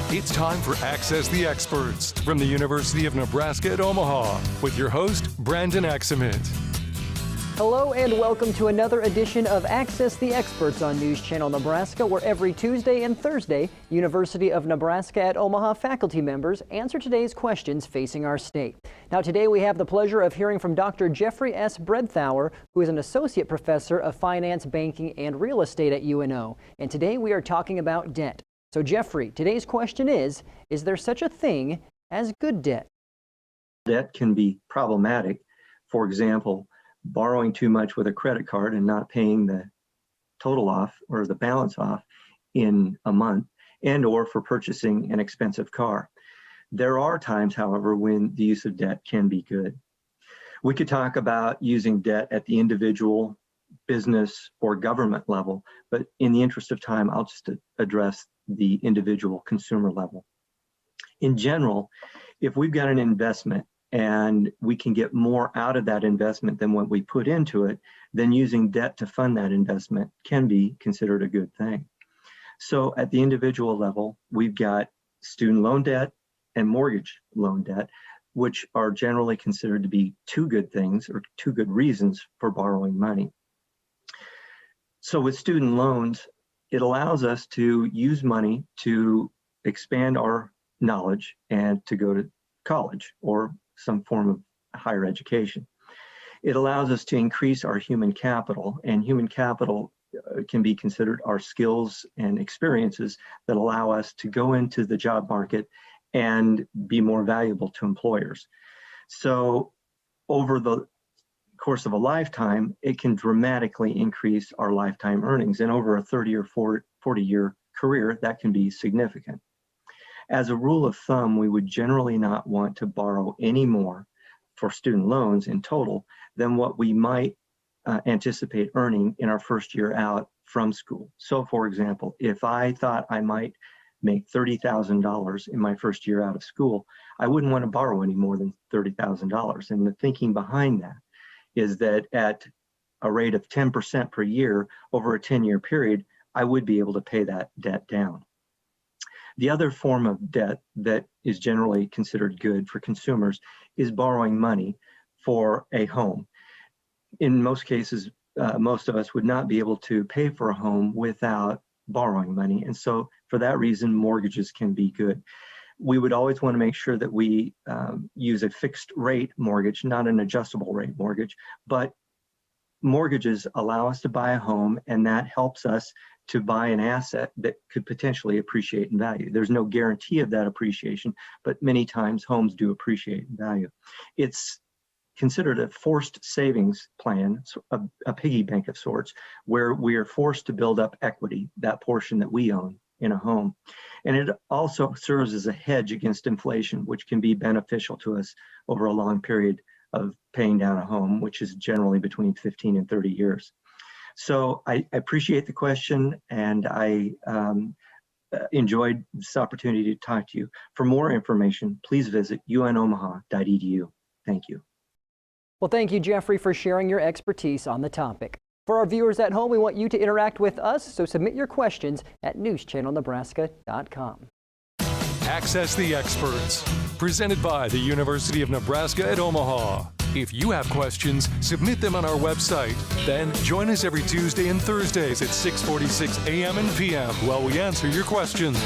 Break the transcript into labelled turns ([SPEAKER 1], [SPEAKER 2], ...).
[SPEAKER 1] It's time for Access the Experts from the University of Nebraska at Omaha with your host, Brandon Axamit.
[SPEAKER 2] Hello and welcome to another edition of Access the Experts on News Channel Nebraska, where every Tuesday and Thursday, University of Nebraska at Omaha faculty members answer today's questions facing our state. Now today we have the pleasure of hearing from Dr. Jeffrey S. Bredthauer, who is an associate professor of finance, banking, and real estate at UNO. And today we are talking about debt. So Jeffrey, today's question is there such a thing as good debt?
[SPEAKER 3] Debt can be problematic. For example, borrowing too much with a credit card and not paying the total off or the balance off in a month, and or for purchasing an expensive car. There are times, however, when the use of debt can be good. We could talk about using debt at the individual, business, or government level, but in the interest of time, I'll just address the individual consumer level. In general, if we've got an investment and we can get more out of that investment than what we put into it, then using debt to fund that investment can be considered a good thing. So at the individual level, we've got student loan debt and mortgage loan debt, which are generally considered to be two good things or two good reasons for borrowing money. So with student loans, it allows us to use money to expand our knowledge and to go to college or some form of higher education. It allows us to increase our human capital, and human capital can be considered our skills and experiences that allow us to go into the job market and be more valuable to employers. So over the course of a lifetime, it can dramatically increase our lifetime earnings, and over a 30 or 40-year career, that can be significant. As a rule of thumb, we would generally not want to borrow any more for student loans in total than what we might anticipate earning in our first year out from school. So for example, if I thought I might make $30,000 in my first year out of school, I wouldn't want to borrow any more than $30,000. And the thinking behind that is that at a rate of 10% per year over a 10-year period, I would be able to pay that debt down. The other form of debt that is generally considered good for consumers is borrowing money for a home. In most cases, most of us would not be able to pay for a home without borrowing money. And so for that reason, mortgages can be good. We would always want to make sure that we use a fixed rate mortgage, not an adjustable rate mortgage, but mortgages allow us to buy a home, and that helps us to buy an asset that could potentially appreciate in value. There's no guarantee of that appreciation, but many times homes do appreciate in value. It's considered a forced savings plan, a piggy bank of sorts, where we are forced to build up equity, that portion that we own in a home. And it also serves as a hedge against inflation, which can be beneficial to us over a long period of paying down a home, which is generally between 15 and 30 years. So I appreciate the question, and I enjoyed this opportunity to talk to you. For more information, please visit unomaha.edu. Thank you.
[SPEAKER 2] Well, thank you, Jeffrey, for sharing your expertise on the topic. For our viewers at home, we want you to interact with us, so submit your questions at newschannelnebraska.com.
[SPEAKER 1] Access the Experts, presented by the University of Nebraska at Omaha. If you have questions, submit them on our website. Then join us every Tuesday and Thursdays at 6:46 a.m. and p.m. while we answer your questions.